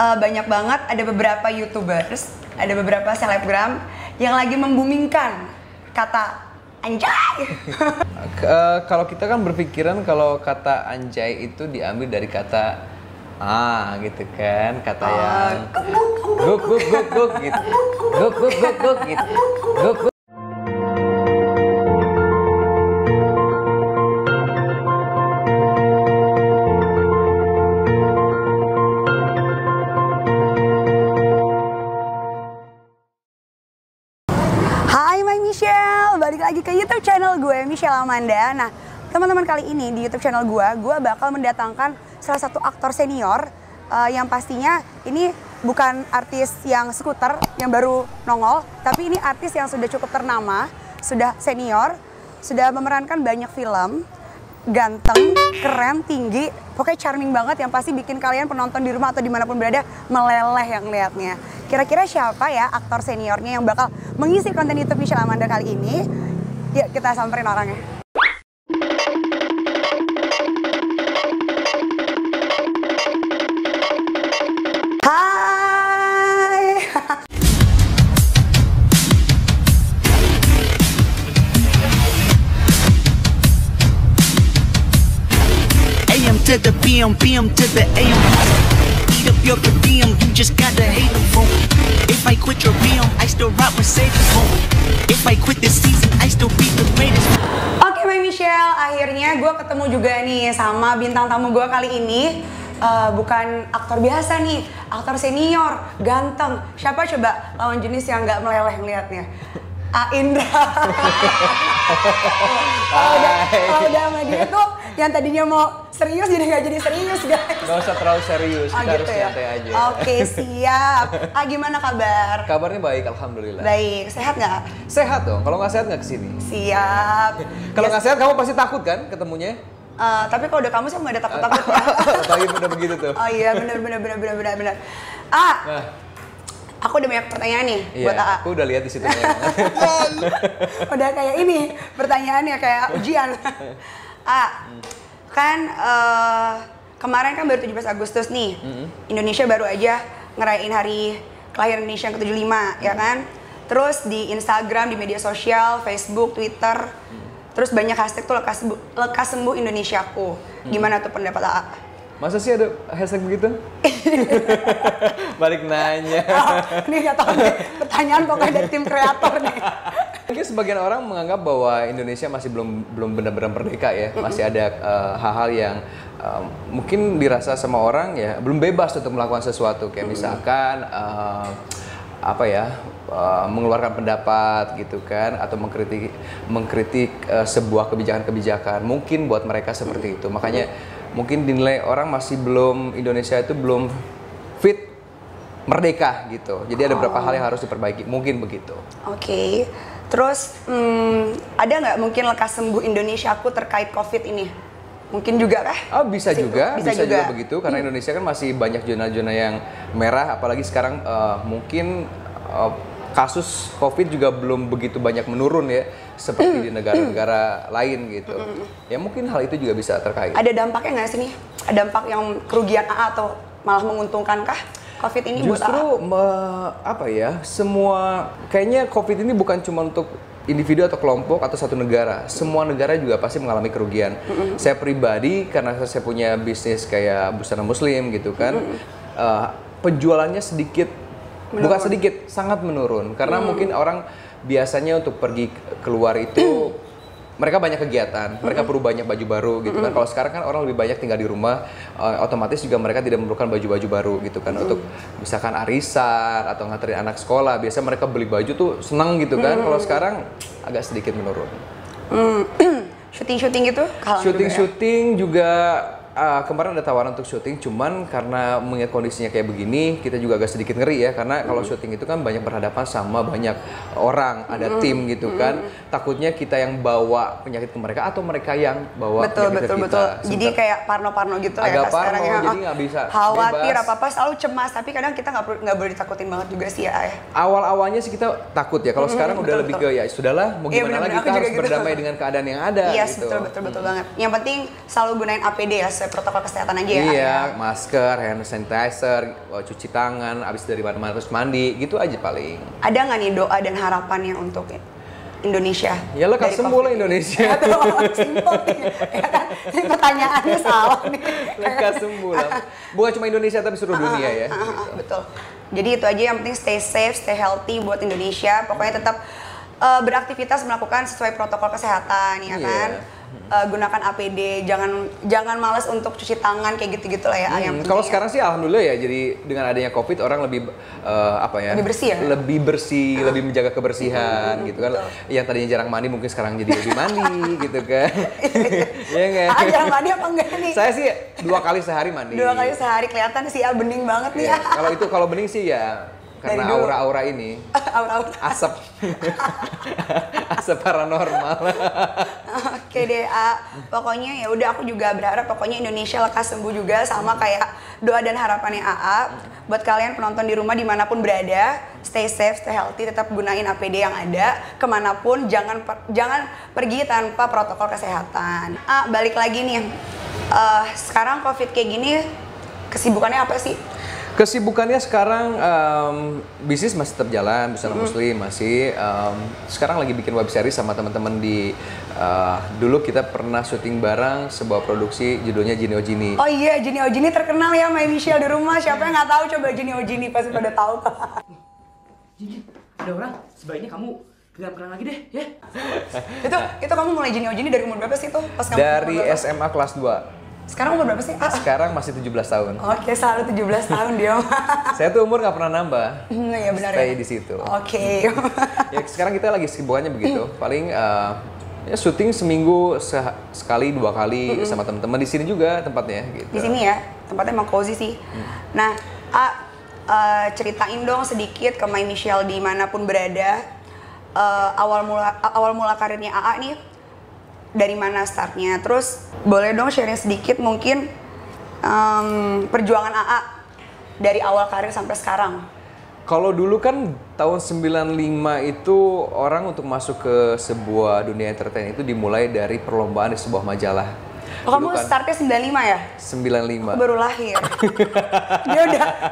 banyak banget ada beberapa YouTubers, ada beberapa selebgram yang lagi membumingkan kata anjay. Kalau kita kan berpikiran kalau kata anjay itu diambil dari kata gitu kan, kata yang guk guk guk guk gitu, guk guk guk guk gitu, guk guk. Balik lagi ke YouTube channel gue, Michelle Amanda. Nah, teman-teman, kali ini di YouTube channel gue bakal mendatangkan salah satu aktor senior yang pastinya ini bukan artis yang skuter yang baru nongol, tapi ini artis yang sudah cukup ternama, sudah senior, sudah memerankan banyak film, ganteng, keren, tinggi, pokoknya charming banget yang pasti bikin kalian penonton di rumah atau dimanapun berada meleleh yang lihatnya. Kira-kira siapa ya aktor seniornya yang bakal mengisi konten YouTube Michelle Amanda kali ini? Yuk kita samperin orangnya. Hai. AM to the PM, PM to the AM. Eat up your per diem, you just gotta hate them for. If I quit your PM, I still rock Mercedes for. If I quit this season, I still be the greatest. Oke, My Michelle, akhirnya gue ketemu juga nih sama bintang tamu gue kali ini. Bukan aktor biasa nih, aktor senior, ganteng. Siapa coba lawan jenis yang nggak meleleh ngeliatnya? Indra. Kalau udah sama dia tuh yang tadinya mau serius jadi nggak jadi serius, guys. Gak usah terlalu serius, kita harus gitu ya? santai aja. Oke, siap. Gimana kabar? Kabarnya baik, alhamdulillah. Baik, sehat nggak? Sehat dong, kalau nggak sehat nggak kesini. Siap. Kalau nggak sehat kamu pasti takut kan ketemunya? Tapi kalau udah kamu sih nggak ada takut-takutnya. Apalagi udah begitu tuh. Oh iya, benar. Nah, aku udah banyak pertanyaan nih buat iya, AA. aku udah lihat di situ. Udah kayak ini pertanyaannya kayak ujian. Kan kemarin kan baru 17 Agustus nih. Indonesia baru aja ngerayain hari kelahiran Indonesia yang ke-75, ya kan? Terus di Instagram, di media sosial, Facebook, Twitter, terus banyak hashtag tuh lekas sembuh Indonesiaku. Gimana tuh pendapat AA? Masa sih ada hashtag begitu? Balik nanya. Ini nggak tahu nih, pertanyaan pokoknya dari tim kreator nih. Mungkin sebagian orang menganggap bahwa Indonesia masih belum benar-benar merdeka ya. Masih ada hal-hal yang mungkin dirasa sama orang ya belum bebas untuk melakukan sesuatu. Kayak misalkan mengeluarkan pendapat gitu kan, atau mengkritik sebuah kebijakan-kebijakan. Mungkin buat mereka seperti itu. Makanya mungkin dinilai orang masih Indonesia itu belum fit merdeka gitu. Jadi ada beberapa hal yang harus diperbaiki, mungkin begitu. Oke. Terus ada nggak mungkin lekas sembuh Indonesiaku terkait COVID ini? Mungkin juga kah? Bisa juga begitu, karena Indonesia kan masih banyak zona-zona yang merah, apalagi sekarang mungkin kasus COVID juga belum begitu banyak menurun ya, seperti di negara-negara lain gitu. Ya mungkin hal itu juga bisa terkait. Ada dampaknya nggak sih nih? Ada dampak yang kerugian AA atau malah menguntungkan kah COVID ini buat AA? Justru semua kayaknya COVID ini bukan cuma untuk individu atau kelompok atau satu negara. Semua negara juga pasti mengalami kerugian. Saya pribadi karena saya punya bisnis kayak busana muslim gitu kan, penjualannya bukan sedikit, sangat menurun. Karena mungkin orang biasanya untuk pergi keluar itu mereka banyak kegiatan, mereka perlu banyak baju baru gitu kan. Kalau sekarang kan orang lebih banyak tinggal di rumah, otomatis juga mereka tidak memerlukan baju-baju baru gitu kan. Untuk misalkan arisan atau nganterin anak sekolah, biasanya mereka beli baju tuh senang gitu kan. Kalau sekarang agak sedikit menurun. Syuting-syuting gitu? Syuting-syuting juga kemarin ada tawaran untuk syuting, cuman karena mengingat kondisinya kayak begini, kita juga agak sedikit ngeri ya, karena kalau syuting itu kan banyak berhadapan sama banyak orang, ada tim gitu kan, takutnya kita yang bawa penyakit ke mereka atau mereka yang bawa penyakit ke kita. Betul. Jadi kayak parno-parno gitu lah ya agak parno, sekarang ya. jadi nggak bisa khawatir bebas. apa-apa selalu cemas, tapi kadang kita nggak boleh ditakutin banget juga sih ya. Awal-awalnya sih kita takut ya, kalau sekarang udah lebih ke ya sudahlah, mau gimana lagi, kita harus berdamai dengan keadaan yang ada. Yes, gitu. betul banget. Yang penting selalu gunain APD ya, sesuai protokol kesehatan aja ya. Iya, masker, hand sanitizer, cuci tangan, abis dari mana-mana terus mandi, gitu aja paling. Ada nggak nih doa dan harapannya untuk Indonesia? Ya lekas dari sembuh lah COVID ini? Indonesia. Ya, tuh, simpel nih. Ya kan? Ini pertanyaannya salah nih. Lekas sembuh lah. Bukan cuma Indonesia tapi seluruh dunia ya. Gitu. Betul. Jadi itu aja, yang penting stay safe, stay healthy buat Indonesia. Pokoknya tetap beraktivitas melakukan sesuai protokol kesehatan ya kan. Gunakan APD, jangan malas untuk cuci tangan kayak gitu-gitu lah ya. Yang penting Kalau ya. sekarang sih alhamdulillah ya, jadi dengan adanya COVID orang lebih Lebih bersih ya? Lebih bersih, lebih menjaga kebersihan gitu kan. Yang tadinya jarang mandi mungkin sekarang jadi lebih mandi gitu kan. Iya nggak? Jarang mandi apa enggak nih? Saya sih 2 kali sehari mandi. 2 kali sehari, kelihatan sih ya, bening banget nih Iya, ya. kalau bening sih ya karena Dari dulu. aura-aura ini. Aura-aura. Asap. Asap paranormal. Oke deh, pokoknya ya udah, aku juga berharap pokoknya Indonesia lekas sembuh juga, sama kayak doa dan harapannya AA. Buat kalian penonton di rumah dimanapun berada, stay safe, stay healthy, tetap gunain APD yang ada, kemanapun, jangan pergi tanpa protokol kesehatan. Balik lagi nih, sekarang COVID kayak gini, kesibukannya apa sih? Kesibukannya sekarang bisnis masih tetap jalan, Busana Muslim masih. Sekarang lagi bikin web series sama teman-teman di dulu kita pernah syuting bareng sebuah produksi judulnya Jini Ojini. Oh iya, Jini Ojini terkenal ya, My Michelle di rumah. Siapa yang nggak tahu coba Jini Ojini, pasti pada tahu. Jin, ada orang. Sebaiknya kamu kenal lagi deh, ya. itu kamu mulai Jini Ojini dari umur berapa sih tuh? Pas kamu Dari umur berapa? SMA kelas 2. Sekarang umur berapa sih? Sekarang masih 17 tahun. Oke, selalu 17 tahun dia. Saya tuh umur nggak pernah nambah. Iya benar Stay ya. di situ. Oke. Ya sekarang kita lagi kesibukannya begitu. Paling ya syuting seminggu sekali 2 kali sama teman-teman di sini juga tempatnya gitu. Di sini ya, tempatnya emang cozy sih. Nah, ceritain dong sedikit ke My Michelle dimanapun berada, awal mula karirnya AA nih dari mana startnya. Terus boleh dong sharing sedikit mungkin perjuangan AA dari awal karir sampai sekarang. Kalau dulu kan tahun 95 itu orang untuk masuk ke sebuah dunia entertain itu dimulai dari perlombaan di sebuah majalah. Oh, Dulu kamu kan startnya 95 ya? 95. Aku baru lahir. Dia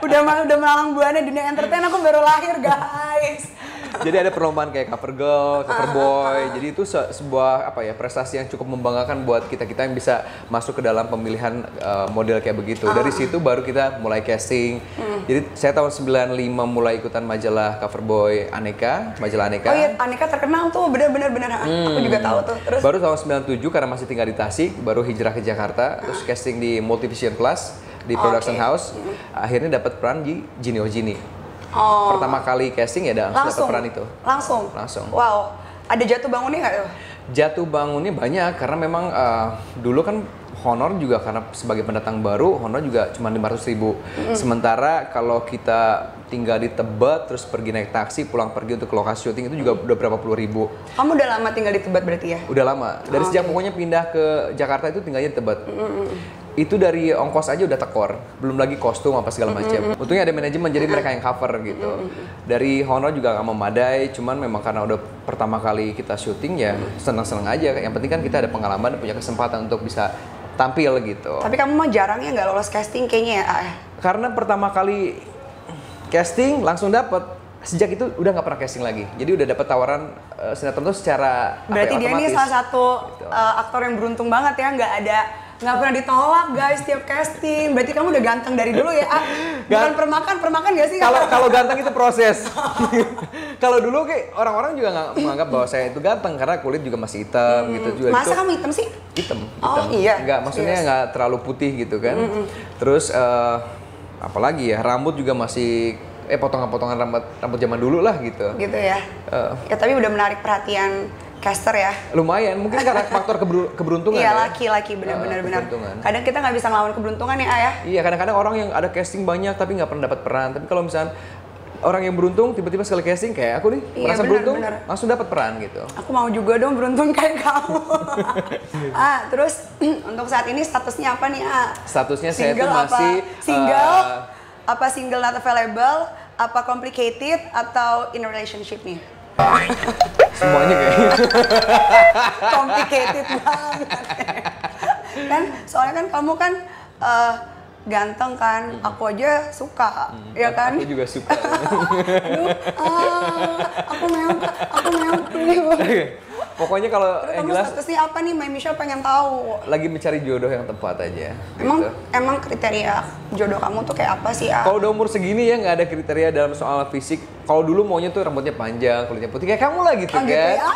udah melalang buana dunia entertain, aku baru lahir, guys. Jadi ada perlombaan kayak cover girl, cover boy. Jadi itu sebuah prestasi yang cukup membanggakan buat kita-kita yang bisa masuk ke dalam pemilihan model kayak begitu. Dari situ baru kita mulai casting. Jadi saya tahun 95 mulai ikutan majalah cover boy majalah Aneka. Oh iya, Aneka terkenal tuh, bener-bener. Aku juga tahu tuh. Terus Baru tahun 97 karena masih tinggal di Tasik, baru hijrah ke Jakarta, terus casting di Multivision Plus di Production House. Akhirnya dapat peran di Jini Ojini. Pertama kali casting ya dapat peran itu. Langsung. Wow. Ada jatuh bangunnya nggak tuh? Jatuh bangunnya banyak karena memang dulu kan honor juga karena sebagai pendatang baru honor juga cuma 500.000. Sementara kalau kita tinggal di Tebet terus pergi naik taksi pulang pergi untuk ke lokasi syuting itu juga udah berapa puluh ribu. Kamu udah lama tinggal di Tebet berarti ya? Udah lama. Dari sejak pokoknya pindah ke Jakarta itu tinggalnya di Tebet. Itu dari ongkos aja udah tekor, belum lagi kostum apa segala macam. Untungnya ada manajemen jadi mereka yang cover gitu. Dari honor juga nggak memadai, cuman memang karena udah pertama kali kita syuting ya senang-senang aja. Yang penting kan kita ada pengalaman dan punya kesempatan untuk bisa tampil gitu. Tapi kamu mah jarang ya nggak lolos casting kayaknya ya? Karena pertama kali casting langsung dapet. Sejak itu udah nggak pernah casting lagi. Jadi udah dapet tawaran sinetron tuh secara berarti dia otomatis. nih salah satu Gitu. aktor yang beruntung banget ya, nggak pernah ditolak guys tiap casting. Berarti kamu udah ganteng dari dulu ya? Bukan permakan gak sih? Kalau ganteng itu proses. Kalau dulu kayak orang-orang juga nggak menganggap bahwa saya itu ganteng karena kulit juga masih hitam gitu juga. Masa itu, kamu hitam sih? hitam. Oh iya. Nggak, maksudnya nggak terlalu putih gitu kan. Terus apalagi ya rambut juga masih potongan-potongan rambut zaman dulu lah gitu. Gitu ya. Ya tapi udah menarik perhatian caster ya. Lumayan, mungkin karena faktor keberuntungan. Iya, ya. laki-laki benar-benar. Keberuntungan. Kadang kita nggak bisa ngelawan keberuntungan ya, Ayah. Iya, kadang-kadang orang yang ada casting banyak tapi nggak pernah dapat peran. Tapi kalau misalnya orang yang beruntung tiba-tiba sekali casting kayak aku nih, Iya, merasa benar, beruntung, benar. langsung dapat peran gitu. Aku mau juga dong beruntung kayak kamu. Terus untuk saat ini statusnya apa nih, Statusnya saya tuh Single masih apa? Single? Apa single not available? Apa complicated? Atau in a relationship nih? semuanya kayaknya. Complicated banget. Kan soalnya kan kamu kan ganteng kan, aku aja suka, ya kan? Aku juga suka. Aduh, aku memang Pokoknya kalau yang kamu jelas statusnya apa nih, My Michelle pengen tahu. lagi mencari jodoh yang tepat aja. Emang gitu. emang kriteria jodoh kamu tuh kayak apa sih? Kalau udah umur segini ya nggak ada kriteria dalam soal fisik. Kalau dulu maunya tuh rambutnya panjang, kulitnya putih kayak kamu lah gitu Oh, kan. gitu ya? Ya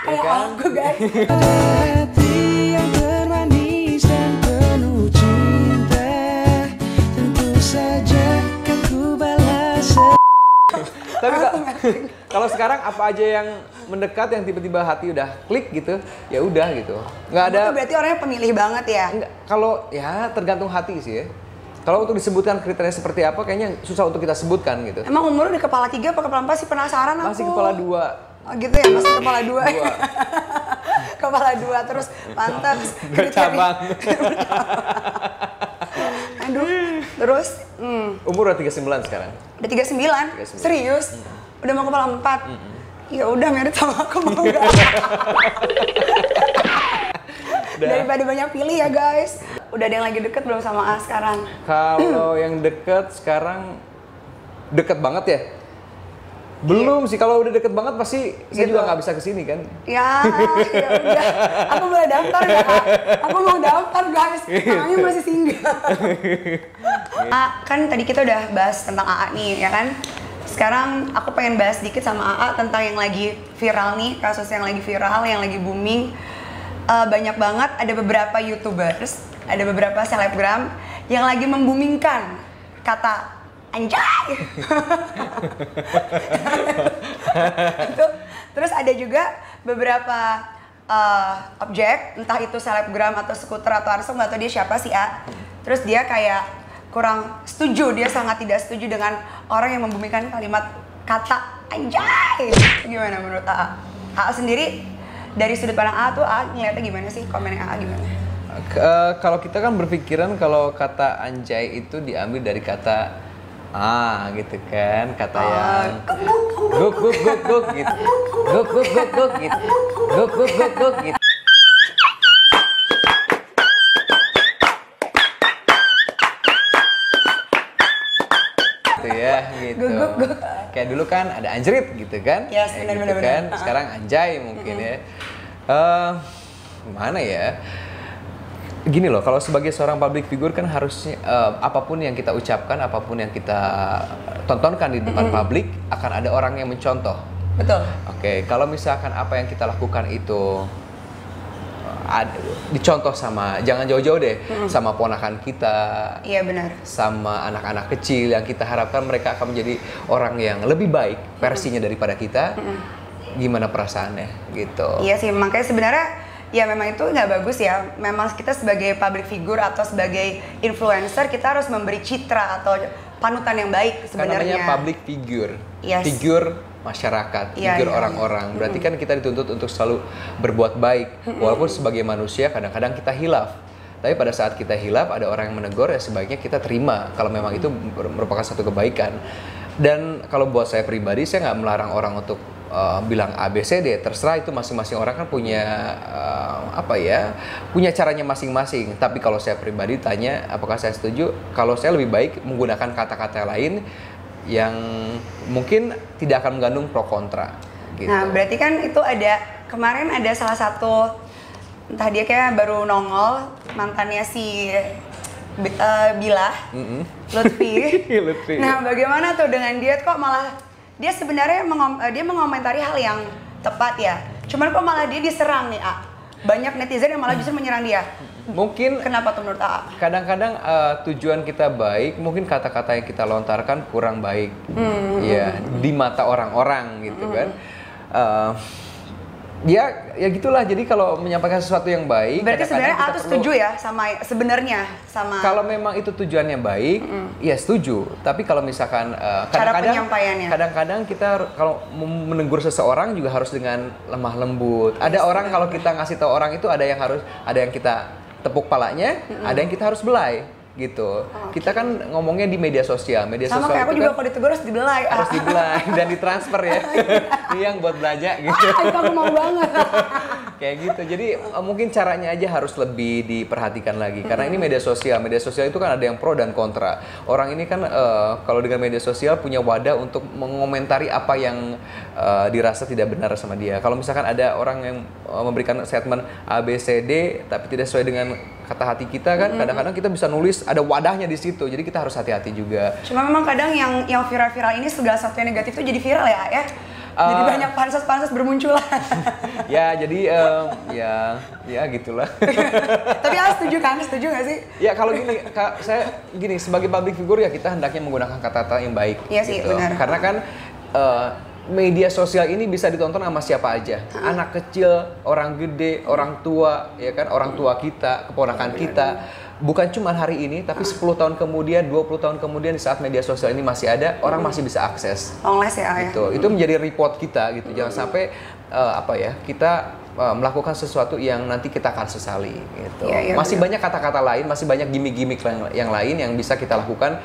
Kayak kan? aku guys. Hati yang termanis dan penuh cinta, tentu saja kan ku balas. Tapi kalau sekarang apa aja yang mendekat yang tiba-tiba hati udah klik gitu, ya udah gitu. Nggak ada. Itu berarti orangnya pemilih banget ya? Enggak, kalau ya tergantung hati sih ya. Kalau untuk disebutkan kriteria seperti apa, kayaknya susah untuk kita sebutkan gitu. Emang umur di kepala 3 apa kepala 4 sih, penasaran aku. Masih kepala 2. Oh gitu ya, masih kepala 2. Kepala 2 terus pantas. Bercabang. Aduh, terus Umur udah 39 sekarang. udah 39? Serius? Udah mau kepala 4? Ya udah merit sama aku mau gak? Daripada banyak pilih ya guys. Udah ada yang lagi deket belum sama A sekarang? Kalau yang deket sekarang deket banget ya? Belum sih, kalau udah deket banget pasti saya Gitu. juga nggak bisa kesini kan. Ya udah. Aku boleh daftar ya Kak? Aku mau daftar guys. Namanya masih single. Kan tadi kita udah bahas tentang AA nih ya kan. Sekarang aku pengen bahas dikit sama AA tentang yang lagi viral nih, kasus yang lagi viral, yang lagi booming. Banyak banget, ada beberapa YouTubers, ada beberapa selebgram yang lagi membumingkan kata anjay. Itu. Terus ada juga beberapa objek, entah itu selebgram atau skuter atau arsum, nggak tahu dia siapa sih A. Terus dia kayak kurang setuju, dia sangat tidak setuju dengan orang yang membumingkan kalimat kata anjay. Gimana menurut A? A sendiri dari sudut pandang A tuh A ngeliatnya gimana sih, komennya A gimana? Kalau kita kan berpikiran kalau kata anjay itu diambil dari kata gitu kan, kata yang guk guk guk guk gitu, guk guk guk guk gitu, guk guk guk guk gitu. Gitu ya, gitu. Guk, guk, guk. Kayak dulu kan ada anjrit gitu kan, Yes, kayak benar, gitu benar, kan. benar. Sekarang anjay mungkin ya. Gimana ya? Gini loh, kalau sebagai seorang public figure kan harusnya apapun yang kita ucapkan, apapun yang kita tontonkan di depan publik akan ada orang yang mencontoh. Betul. Oke, kalau misalkan apa yang kita lakukan itu dicontoh sama, jangan jauh-jauh deh, sama ponakan kita, Iya benar. sama anak-anak kecil yang kita harapkan mereka akan menjadi orang yang lebih baik versinya daripada kita, gimana perasaannya gitu. Iya sih, makanya sebenarnya ya memang itu nggak bagus ya. Memang kita sebagai public figure atau sebagai influencer kita harus memberi citra atau panutan yang baik Karena namanya sebenarnya. public figure, Yes. figur masyarakat, Iya, figur iya, orang-orang. Berarti kan kita dituntut untuk selalu berbuat baik, walaupun sebagai manusia kadang-kadang kita hilaf. Tapi pada saat kita hilaf ada orang yang menegur, ya sebaiknya kita terima kalau memang itu merupakan satu kebaikan. Dan kalau buat saya pribadi, saya nggak melarang orang untuk bilang ABCD, terserah, itu masing-masing orang kan punya punya caranya masing-masing. Tapi kalau saya pribadi tanya, apakah saya setuju? Kalau saya lebih baik menggunakan kata-kata lain yang mungkin tidak akan mengandung pro kontra. Gitu. Nah berarti kan itu kemarin ada salah satu, entah dia kayak baru nongol, mantannya si Bilah, Lutfi. Lutfi. Nah bagaimana tuh dengan dia, kok malah dia sebenarnya dia mengomentari hal yang tepat ya, cuman kok malah dia diserang nih A. Banyak netizen yang malah justru menyerang dia. Mungkin Kenapa tuh menurut A? kadang-kadang tujuan kita baik, mungkin kata-kata yang kita lontarkan kurang baik, ya di mata orang-orang gitu kan. Ya gitulah. Jadi kalau menyampaikan sesuatu yang baik, Berarti kadang-kadang sebenarnya A kita tuh perlu- setuju ya sama sebenarnya sama Kalau memang itu tujuannya baik, ya setuju. Tapi kalau misalkan penyampaiannya. kadang-kadang kita kalau menegur seseorang juga harus dengan lemah lembut. Ada orang kalau kita ngasih tahu orang itu ada yang kita tepuk palanya, ada yang kita harus belai gitu. Kita kan ngomongnya di media sosial. Media sama sosial kayak aku itu juga kan kalau ditegur harus dibelai. harus dibelai dan ditransfer ya. Ini yang buat belanja gitu. Itu aku mau banget. Kayak gitu. Jadi mungkin caranya aja harus lebih diperhatikan lagi. Karena ini media sosial. Media sosial itu kan ada yang pro dan kontra. Orang ini kan kalau dengan media sosial punya wadah untuk mengomentari apa yang dirasa tidak benar sama dia. Kalau misalkan ada orang yang memberikan statement A, B, C, D tapi tidak sesuai dengan kata hati kita kan, kadang-kadang kita bisa nulis ada wadahnya di situ. Jadi kita harus hati-hati juga. Cuma memang kadang yang viral-viral ini segala sesuatu yang negatif itu jadi viral ya. Jadi banyak pansos-pansos bermunculan. Ya, jadi ya gitulah. Tapi setuju kan? Setuju nggak sih? Ya kalau gini, saya gini sebagai public figure ya kita hendaknya menggunakan kata-kata yang baik. Iya sih, gitu. benar. Karena kan media sosial ini bisa ditonton sama siapa aja. Anak kecil, orang gede, orang tua, ya kan, orang tua kita, keponakan kita. Bukan cuma hari ini, tapi 10 tahun kemudian, 20 tahun kemudian di saat media sosial ini masih ada, orang masih bisa akses. Long last ya. Gitu. Itu menjadi report kita gitu. Jangan sampai kita melakukan sesuatu yang nanti kita akan sesali gitu. Iya, masih benar. banyak kata-kata lain, masih banyak gimmick-gimmick yang lain yang bisa kita lakukan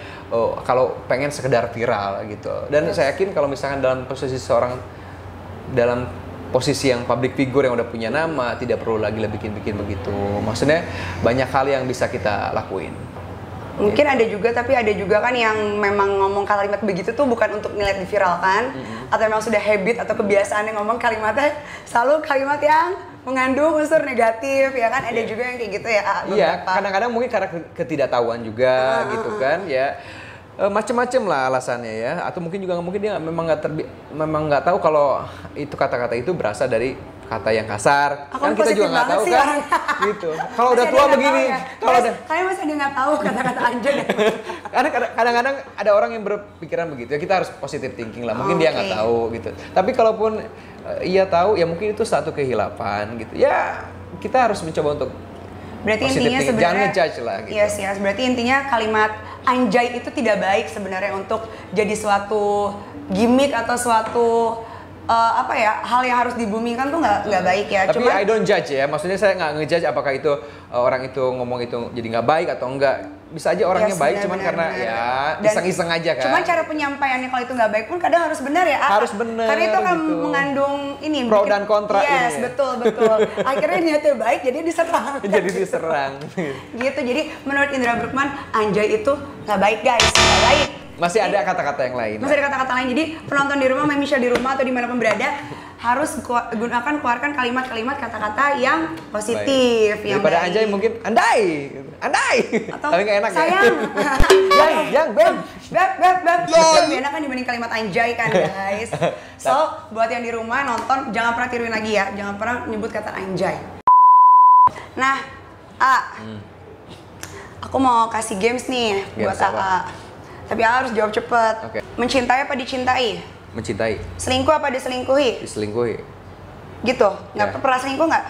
kalau pengen sekedar viral gitu. Dan saya yakin kalau misalkan dalam posisi yang public figure yang udah punya nama, tidak perlu lagi bikin-bikin begitu. Maksudnya banyak hal yang bisa kita lakuin. Mungkin ada juga, tapi ada juga kan yang memang ngomong kalimat begitu tuh bukan untuk nilai diviralkan, atau memang sudah habit atau kebiasaan yang ngomong kalimatnya selalu kalimat yang mengandung unsur negatif, ya kan? Ada juga yang kayak gitu ya. Iya, kadang-kadang mungkin karena ketidaktahuan juga gitu kan, ya. Macem-macem lah alasannya ya, atau mungkin juga mungkin dia memang nggak tahu kalau itu kata-kata itu berasal dari kata yang kasar. Kan kita juga nggak tahu kan, gitu. Kalau udah tua begini, kalau udah kalian masih ada nggak tahu kata-kata anjay. Karena kadang-kadang ada orang yang berpikiran begitu ya, kita harus positive thinking lah. Mungkin dia nggak tahu gitu. Tapi kalaupun ia tahu, ya mungkin itu satu kehilapan gitu. Ya kita harus mencoba untuk berarti positive intinya thinking. sebenarnya Jangan ngejudge lah gitu. Yes, berarti intinya kalimat anjay itu tidak baik sebenarnya untuk jadi suatu gimmick atau suatu hal yang harus dibumikan tuh nggak baik ya. Tapi I don't judge ya, maksudnya saya nggak ngejudge apakah itu orang itu ngomong itu jadi nggak baik atau enggak. Bisa aja orangnya baik, cuman karena ya iseng-iseng aja kan. Cuman cara penyampaiannya kalau itu nggak baik pun kadang harus benar ya. Harus benar. Karena itu akan gitu. mengandung ini pro dan kontra. Yes, ini ya. betul. Akhirnya niatnya baik, jadi diserang. Jadi diserang. Gitu. Jadi menurut Indra Bruggman, anjay itu nggak baik guys, nggak baik. Masih ada kata-kata yang lain. Masih ada kata-kata lain. Jadi penonton di rumah, Michelle di rumah atau dimanapun berada harus keluarkan kalimat-kalimat kata-kata yang positif. Baik. Yang daripada anjay mungkin andai. Atau tapi nggak enak sayang. Ya. Beb. Lebih enak kan dibanding kalimat anjay kan guys. So buat yang di rumah nonton jangan pernah tiruin lagi ya. Jangan pernah nyebut kata anjay. Nah, aku mau kasih games nih buat AA. Tapi harus jawab cepet. Okay. Mencintai apa dicintai? Mencintai. Selingkuh apa diselingkuhi? Diselingkuhi. Gitu? Nggak pernah selingkuh nggak?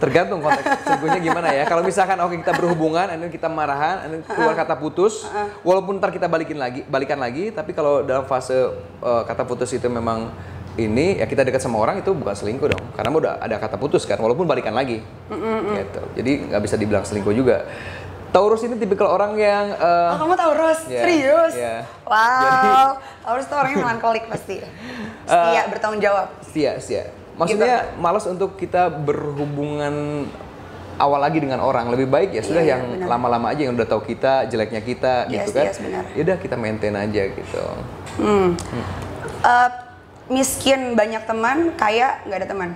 Tergantung konteks selingkuhnya gimana ya. Kalau misalkan kita berhubungan, kita marahan, keluar kata putus, walaupun ntar kita balikan lagi, tapi kalau dalam fase kata putus itu memang ini ya kita dekat sama orang itu bukan selingkuh dong, karena udah ada kata putus kan, walaupun balikan lagi. Gitu. Jadi nggak bisa dibilang selingkuh juga. Taurus ini tipikal orang yang kamu Taurus? Yeah, Serius? yeah. Wow, Jadi, Taurus tuh orangnya melankolik pasti. Setia, bertanggung jawab. Setia. Maksudnya gitu. Malas untuk kita berhubungan awal lagi dengan orang. Lebih baik ya sudah yang benar. lama-lama aja yang udah tahu kita, jeleknya kita gitu kan. Ya udah kita maintain aja gitu. Miskin banyak teman, kaya nggak ada teman.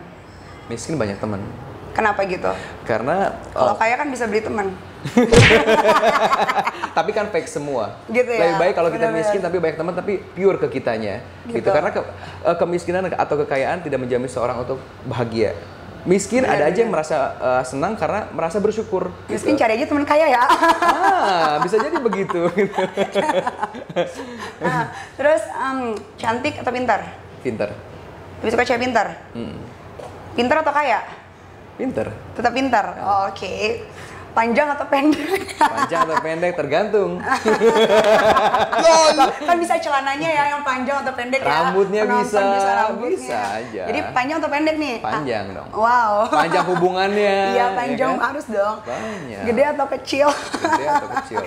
Miskin banyak teman. Kenapa gitu? Karena kalau kaya kan bisa beli teman. Tapi kan fake semua. Gitu ya. Lebih baik kalau kita miskin tapi banyak teman tapi pure ke kitanya. Gitu. Karena kemiskinan atau kekayaan tidak menjamin seorang untuk bahagia. Miskin ada aja yang merasa senang karena merasa bersyukur. Miskin gitu. cari aja teman kaya ya. Bisa jadi begitu. Nah, terus cantik atau pintar? Pintar. Lebih suka cewek pintar? Pintar atau kaya? Pintar. Tetap pintar. Oh, oke. Panjang atau pendek? Panjang atau pendek tergantung. Kan bisa celananya ya yang panjang atau pendek ya. Rambutnya bisa rambutnya. Bisa aja. Jadi panjang atau pendek nih? Panjang dong. Wow. Panjang hubungannya. Iya panjang ya kan? harus dong. Banyak. Gede atau kecil? Gede atau kecil?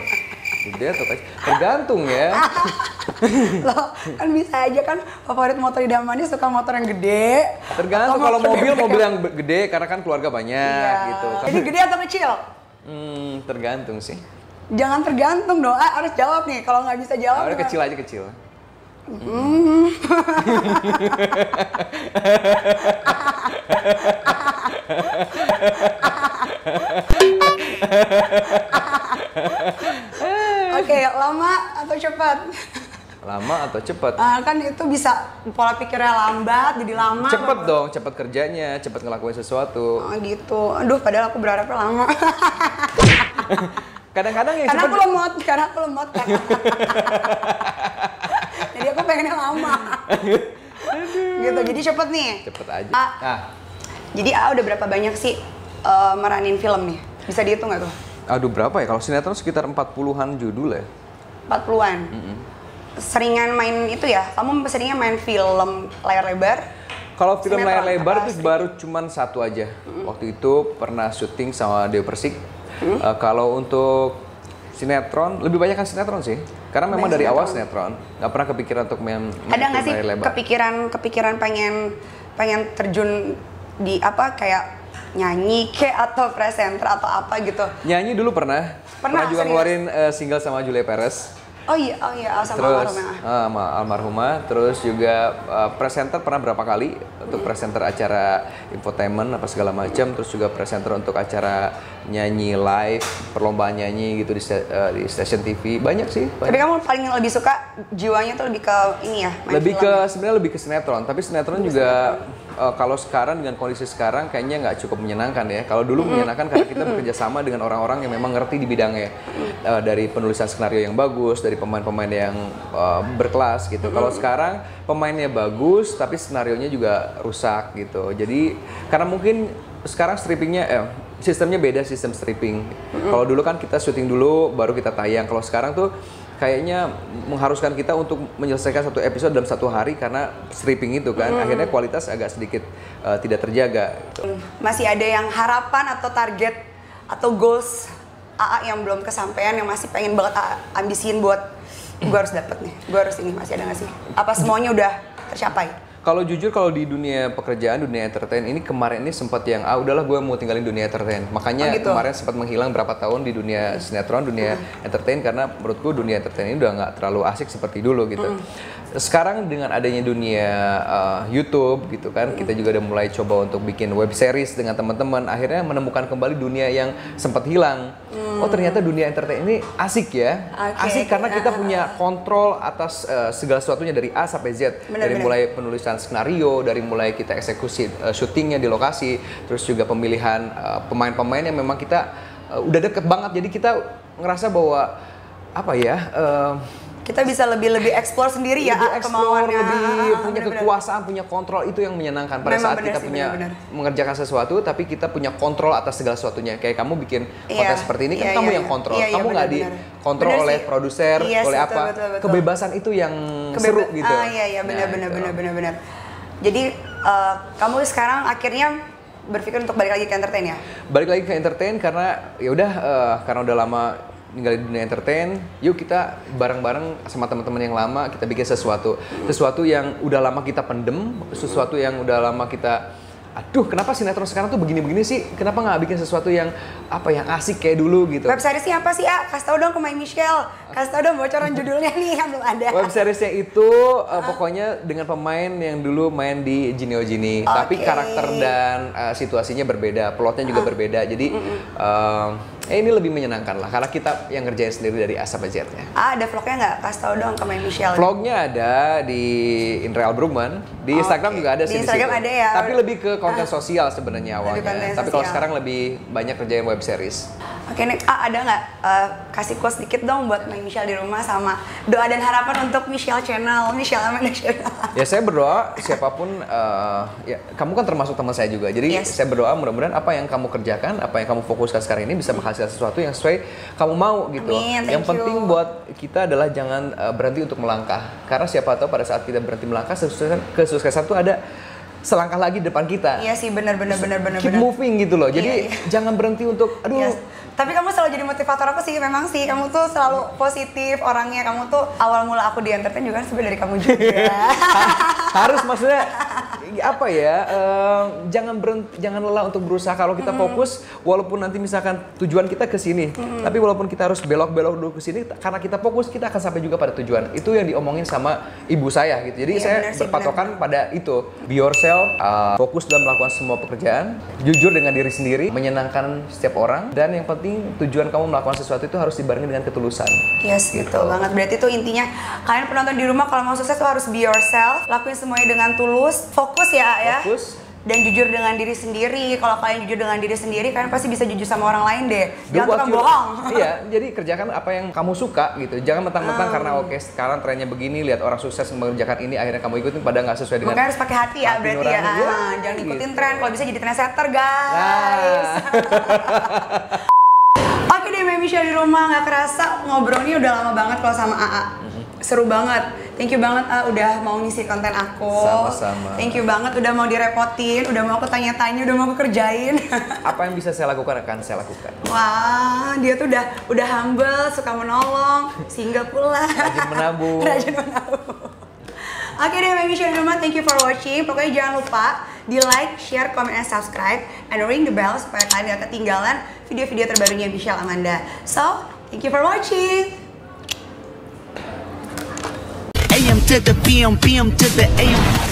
Gede atau kecil? Tergantung ya. Lo kan bisa aja kan favorit motor idaman manis suka motor yang gede. Tergantung, atau kalau motor mobil bebek. yang gede karena kan keluarga banyak Iya. gitu. Jadi gede atau kecil? Tergantung sih. Jangan tergantung dong, harus jawab nih. Kalau nggak bisa jawab, Udah gimana? kecil aja kecil. Oke, lama atau cepat? Lama atau cepet? Kan itu bisa pola pikirnya lambat, jadi lama. Cepet dong, cepet kerjanya, cepet ngelakuin sesuatu. Oh gitu. Aduh, padahal aku berharapnya lama. Kadang-kadang yang karena cepet aku lemot kan. Jadi aku pengennya lama. Gitu, jadi cepet nih. cepet aja. Jadi udah berapa banyak sih meranin film nih? Bisa dihitung nggak tuh? Aduh berapa ya? Kalau sinetron sekitar 40-an judul ya. 40-an? Seringan main itu ya? Kamu seringnya main film layar lebar? Kalau film Sinetron, layar lebar apa itu asli? baru cuman satu aja. Waktu itu pernah syuting sama Dewi Persik. Kalau untuk sinetron, lebih banyak kan sinetron sih. Karena memang Banyak dari awal sinetron. Nggak pernah kepikiran untuk main Ada film nggak sih layar lebar. kepikiran pengen terjun di apa kayak nyanyi atau presenter atau apa gitu? Nyanyi dulu pernah. Pernah, juga serius? ngeluarin single sama Julia Perez. Oh iya, sama Terus almarhumah. sama almarhumah, terus juga presenter pernah berapa kali untuk presenter acara infotainment apa segala macam, terus juga presenter untuk acara nyanyi live, perlombaan nyanyi gitu di stasiun TV. Banyak sih. Tapi Banyak. kamu paling lebih suka jiwanya tuh lebih ke ini ya? Main Lebih film ke ya? sebenarnya lebih ke sinetron, tapi sinetron juga kalau sekarang dengan kondisi sekarang kayaknya nggak cukup menyenangkan ya. Kalau dulu menyenangkan karena kita bekerja sama dengan orang-orang yang memang ngerti di bidangnya. Dari penulisan skenario yang bagus, dari pemain-pemain yang berkelas gitu. Kalau sekarang pemainnya bagus tapi skenarionya juga rusak gitu. Jadi karena mungkin sekarang sistemnya beda, sistem stripping. Kalau dulu kan kita syuting dulu baru kita tayang. Kalau sekarang tuh kayaknya mengharuskan kita untuk menyelesaikan satu episode dalam satu hari karena stripping itu kan. Akhirnya kualitas agak sedikit tidak terjaga gitu. Masih ada yang harapan atau target atau goals AA yang belum kesampaian yang masih pengen banget AA ambisiin buat gue harus dapet nih, gue harus ini, masih ada nggak sih? Apa semuanya udah tercapai? Kalau jujur kalau di dunia pekerjaan, dunia entertain ini kemarin ini sempat yang udahlah gue mau tinggalin dunia entertain. Makanya Oh, gitu. kemarin sempat menghilang berapa tahun di dunia sinetron, dunia entertain karena menurutku dunia entertain ini udah nggak terlalu asik seperti dulu gitu. Sekarang dengan adanya dunia YouTube gitu kan, kita juga udah mulai coba untuk bikin web series dengan teman-teman. Akhirnya menemukan kembali dunia yang sempat hilang. Oh ternyata dunia entertain ini asik ya. Oke. Asik karena kita punya kontrol atas segala sesuatunya dari A sampai Z. Dari Benar-benar. mulai penulisan skenario, dari mulai kita eksekusi syutingnya di lokasi, terus juga pemilihan pemain-pemain yang memang kita udah deket banget, jadi kita ngerasa bahwa apa ya, Kita bisa lebih explore sendiri ya, lebih explore, kemauannya. lebih punya Bener-bener. kekuasaan, punya kontrol, itu yang menyenangkan pada Memang saat benar kita sih, punya benar-benar. mengerjakan sesuatu, tapi kita punya kontrol atas segala sesuatunya. Kayak kamu bikin konten Iya, seperti ini kan iya, kamu iya, yang kontrol, iya, iya, kamu nggak benar-benar. dikontrol Benar oleh sih. produser, Yes, oleh betul, apa, betul. kebebasan itu yang seru gitu. Iya, benar, Nah, benar, itu. benar. Jadi kamu sekarang akhirnya berpikir untuk balik lagi ke entertain ya? Balik lagi ke entertain karena ya udah karena udah lama tinggal di dunia entertain, yuk kita bareng-bareng sama teman-teman yang lama kita bikin sesuatu yang udah lama kita pendem, sesuatu yang udah lama kita aduh kenapa sinetron sekarang tuh begini-begini sih, kenapa nggak bikin sesuatu yang apa yang asik kayak dulu gitu. Web seriesnya apa sih, Kasih tau dong ke My Michelle. Kasih tau dong bocoran judulnya nih yang belum ada. Web seriesnya itu pokoknya dengan pemain yang dulu main di Jinio Jini, tapi Oke. karakter dan situasinya berbeda, plotnya juga berbeda. Jadi ini lebih menyenangkan lah karena kita yang ngerjain sendiri dari A sampai Z-nya. Ada vlognya nggak? Kasih tau dong ke My Michelle. Vlognya ada di Indra Albrugman, di Instagram Oke. juga ada Di sih Instagram situ. ada ya? Tapi lebih ke konten sosial sebenarnya Lebih konten awalnya. Tapi kalau sosial. sekarang lebih banyak kerjain web series. Oke, nih, ada nggak kasih quotes dikit dong buat My Michelle di rumah sama doa dan harapan untuk Michelle Channel, Michelle Amanda Channel. Ya saya berdoa siapapun, ya kamu kan termasuk teman saya juga. Jadi Yes. saya berdoa mudah-mudahan apa yang kamu kerjakan, apa yang kamu fokuskan sekarang ini bisa menghasilkan sesuatu yang sesuai kamu mau gitu. Amin, thank Yang penting you. buat kita adalah jangan berhenti untuk melangkah. Karena siapa tahu pada saat kita berhenti melangkah, kesuksesan itu ada selangkah lagi di depan kita. Iya sih, benar. Keep moving gitu loh. Jadi jangan berhenti untuk aduh. Yes. Tapi kamu selalu jadi motivator aku sih, memang sih. Kamu tuh selalu positif orangnya. Kamu tuh awal mula aku di entertain juga kan sebenarnya dari kamu juga. Harus maksudnya apa ya? Jangan lelah untuk berusaha. Kalau kita fokus, walaupun nanti misalkan tujuan kita ke sini, tapi walaupun kita harus belok-belok dulu ke sini, karena kita fokus kita akan sampai juga pada tujuan. Itu yang diomongin sama ibu saya gitu. Jadi saya berpatokan pada itu. Be yourself, fokus dalam melakukan semua pekerjaan, jujur dengan diri sendiri, menyenangkan setiap orang, dan yang penting tujuan kamu melakukan sesuatu itu harus dibarengi dengan ketulusan. Yes, gitu banget. Berarti itu intinya kalian penonton di rumah kalau mau sukses tuh harus be yourself, lakuin semuanya dengan tulus, fokus ya. Fokus. Dan jujur dengan diri sendiri. Kalau kalian jujur dengan diri sendiri, kalian pasti bisa jujur sama orang lain deh. Jangan tukang bohong. Iya, jadi kerjakan apa yang kamu suka gitu. Jangan mentang-mentang karena oke sekarang trennya begini, lihat orang sukses mengerjakan ini, akhirnya kamu ikutin pada nggak sesuai dengan. Makanya harus pakai hati ya berarti ya. Jangan ikutin tren. Kalau bisa jadi trendsetter guys. Oke deh, Michelle di rumah, nggak kerasa ngobrolnya udah lama banget kalau sama AA. Seru banget. Thank you banget udah mau ngisi konten aku. Sama-sama. Thank you banget udah mau direpotin, udah mau aku tanya-tanya, udah mau aku kerjain. Apa yang bisa saya lakukan akan saya lakukan. Wah, dia tuh udah humble, suka menolong, single pula. Rajin menabung. Oke deh, Michelle di rumah, thank you for watching. Pokoknya jangan lupa di like, share, comment, and subscribe, and ring the bell supaya kalian gak ketinggalan video-video terbarunya Michelle Amanda. So, thank you for watching. AM to the PM, PM to the AM.